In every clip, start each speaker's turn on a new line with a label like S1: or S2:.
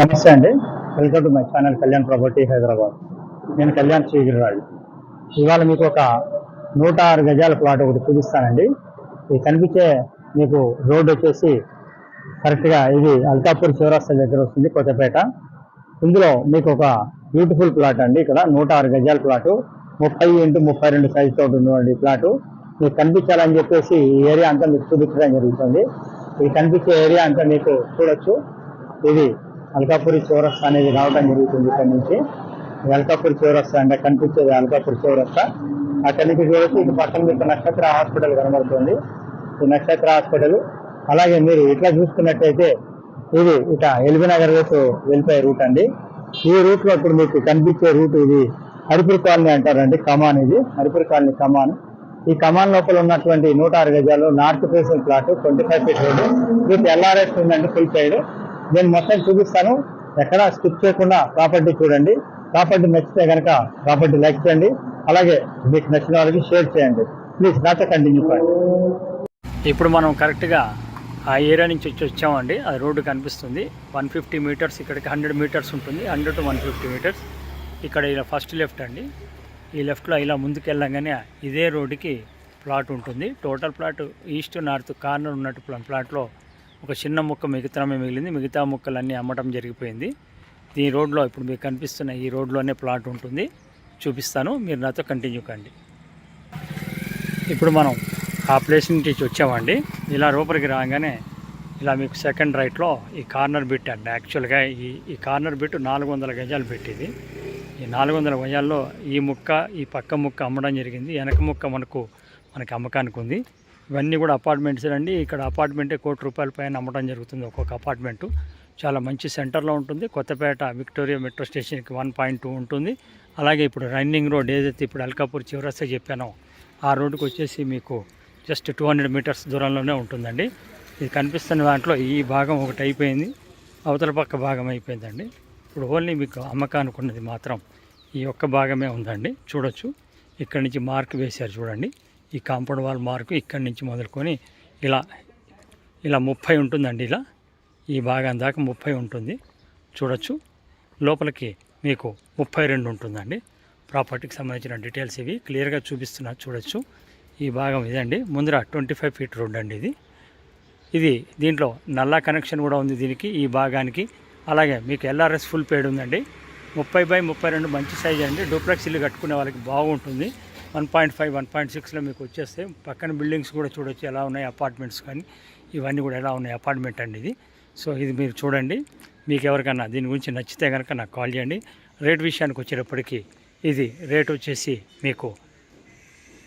S1: నమస్తే అండి. Welcome to my channel Kalyan property Hyderabad. నేను కళ్యాణ్ శ్రీగిరిరాజు. ఇవాళ మీకు ఒక 106 గజాల ప్లాట్ ఒకటి చూపిస్తానండి. ఇది కనిపించే మీకు రోడ్ వచ్చేసి కరెక్ట్గా ఇది అల్కాపూర్ చౌరస్తా దగ్గర వస్తుంది, కొత్తపేట. ఇందులో మీకు ఒక బ్యూటిఫుల్ ప్లాట్ అండి. ఇక్కడ 106 గజాల ప్లాటు, 30x32 సైజ్ తోటి ఉన్నటువంటి ప్లాటు. మీకు కనిపించాలని చెప్పేసి ఈ ఏరియా అంతా మీకు చూపించడం జరుగుతుంది. ఇది కనిపించే ఏరియా అంతా మీకు చూడొచ్చు. ఇది అల్కాపూరి చౌరస్తా అనేది రావడం జరుగుతుంది. ఇక్కడ నుంచి అల్కాపూరి చౌరస్తా అంటే కనిపించేది అల్కాపూరి చౌరస్తా. అక్కడి నుంచి చూడొచ్చు. ఇది పక్కన మీకు నక్షత్ర హాస్పిటల్ కనబడుతుంది. ఈ నక్షత్ర హాస్పిటల్. అలాగే మీరు ఇట్లా చూసుకున్నట్టయితే ఇది ఇక ఎల్బీ నగర్ వైపు వెళ్ళిపోయే రూట్ అండి. ఈ రూట్ లో ఇప్పుడు మీకు కనిపించే రూట్ ఇది హరిపురి కాలనీ అంటారండి. కమాన్, ఇది హరిపురి కాలనీ కమాన్. ఈ కమాన్ లోపల ఉన్నటువంటి 106 గజాలు north facing plot, 25 feet road with LRS ఉందండి ఫుల్ సైడ్. నేను మొత్తం చూపిస్తాను, ఎక్కడా స్కిప్ చేయకుండా ప్రాపర్టీ చూడండి. ప్రాపర్టీ నచ్చితే కనుక ప్రాపర్టీ లైక్ చేయండి. అలాగే మీకు నచ్చిన వాళ్ళకి షేర్ చేయండి. ప్లీజ్ నాతో కంటిన్యూ చేయండి. ఇప్పుడు మనం కరెక్ట్గా ఆ ఏరియా నుంచి వచ్చామండి. అది రోడ్డు కనిపిస్తుంది. 150 మీటర్స్, ఇక్కడికి 100 మీటర్స్ ఉంటుంది. 100 to 150 మీటర్స్. ఇక్కడ ఇలా ఫస్ట్ లెఫ్ట్ అండి. ఈ లెఫ్ట్లో ఇలా ముందుకు వెళ్ళంగానే ఇదే రోడ్డుకి ప్లాట్ ఉంటుంది. Total plot east north corner ఉన్నట్టు ప్లాట్లో ఒక చిన్న ముక్క మిగతామే మిగిలింది. మిగతా ముక్కలన్నీ అమ్మటం జరిగిపోయింది. ఈ రోడ్లో ఇప్పుడు మీకు కనిపిస్తున్న ఈ రోడ్లోనే ప్లాట్ ఉంటుంది. చూపిస్తాను, మీరు నాతో కంటిన్యూ కండి. ఇప్పుడు మనం ఆ ప్లేస్ నుంచి వచ్చామండి. ఇలా లోపలికి రాగానే ఇలా మీకు సెకండ్ రైట్లో ఈ కార్నర్ బిట్ అండి. యాక్చువల్గా ఈ కార్నర్ బిట్ 400 గజాలు పెట్టింది. ఈ 400 గజాల్లో ఈ ముక్క, ఈ పక్క ముక్క అమ్మడం జరిగింది. వెనక ముక్క మనకి అమ్మకానికి ఉంది. ఇవన్నీ కూడా అపార్ట్మెంట్స్ అండి. ఇక్కడ అపార్ట్మెంటే ₹1 కోటి పైన అమ్మడం జరుగుతుంది. ఒక్కొక్క అపార్ట్మెంటు చాలా మంచి సెంటర్లో ఉంటుంది. కొత్తపేట విక్టోరియా మెట్రో స్టేషన్కి 1.2 ఉంటుంది. అలాగే ఇప్పుడు రన్నింగ్ రోడ్ ఏదైతే ఇప్పుడు అల్కాపూర్ చౌరస్తా చెప్పానో ఆ రోడ్డుకి వచ్చేసి మీకు జస్ట్ 200 మీటర్స్ దూరంలోనే ఉంటుందండి. ఇది కనిపిస్తున్న దాంట్లో ఈ భాగం ఒకటి అయిపోయింది, అవతల పక్క భాగం అయిపోయిందండి. ఇప్పుడు ఓన్లీ మీకు అమ్మకానికి ఉన్నది మాత్రం ఈ ఒక్క భాగమే ఉందండి. చూడొచ్చు, ఇక్కడి నుంచి మార్క్ వేశారు చూడండి. ఈ కాంపౌండ్ వాల్ మార్కు ఇక్కడి నుంచి మొదలుకొని ఇలా 30 ఉంటుందండి. ఇలా ఈ భాగం దాకా 30 ఉంటుంది. చూడొచ్చు, లోపలికి మీకు 32 ఉంటుందండి. ప్రాపర్టీకి సంబంధించిన డీటెయిల్స్ ఇవి క్లియర్గా చూపిస్తున్నా. చూడొచ్చు, ఈ భాగం ఇదండి. ముందర 25 ఫీట్ రోడ్ అండి ఇది. దీంట్లో నల్లా కనెక్షన్ కూడా ఉంది దీనికి, ఈ భాగానికి. అలాగే మీకు ఎల్ఆర్ఎస్ ఫుల్ పేడ్ ఉందండి. 30x32 మంచి సైజ్ అండి. డూప్లెక్స్ ఇల్లు కట్టుకునే వాళ్ళకి బాగుంటుంది. 1.5, 1.6లో మీకు వచ్చేస్తే పక్కన బిల్డింగ్స్ కూడా చూడొచ్చు ఎలా ఉన్నాయి, అపార్ట్మెంట్స్ కానీ ఇవన్నీ కూడా ఎలా ఉన్నాయి అపార్ట్మెంట్ అండి ఇది. సో ఇది మీరు చూడండి. మీకు ఎవరికన్నా దీని గురించి నచ్చితే కనుక నాకు కాల్ చేయండి. రేట్ విషయానికి వచ్చేటప్పటికి ఇది రేట్ వచ్చేసి మీకు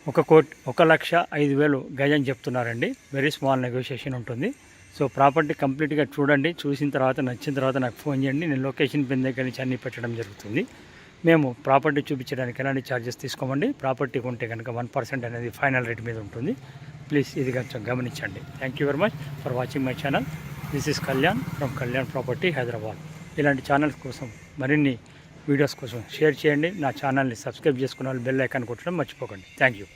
S1: 1,05,000 గజం చెప్తున్నారండి. వెరీ స్మాల్ నెగోషియేషన్ ఉంటుంది. సో ప్రాపర్టీ కంప్లీట్గా చూడండి. చూసిన తర్వాత నచ్చిన తర్వాత నాకు ఫోన్ చేయండి. నేను లొకేషన్ పిన్ దగ్గర నుంచి అన్నీ పెట్టడం జరుగుతుంది. మేము ప్రాపర్టీ చూపించడానికి ఎలాంటి ఛార్జెస్ తీసుకోమండి. ప్రాపర్టీ కొంటే కనుక 1% అనేది ఫైనల్ రేట్ మీద ఉంటుంది. ప్లీజ్ ఇది కొంచెం గమనించండి. Thank you very much for watching my channel. This is Kalyan from Kalyan property Hyderabad. ఇలాంటి ఛానల్స్ కోసం మరిన్ని వీడియోస్ కోసం షేర్ చేయండి. నా ఛానల్ని సబ్స్క్రైబ్ చేసుకున్న వాళ్ళు బెల్ ఐకాన్ కొట్టడం మర్చిపోకండి. Thank you.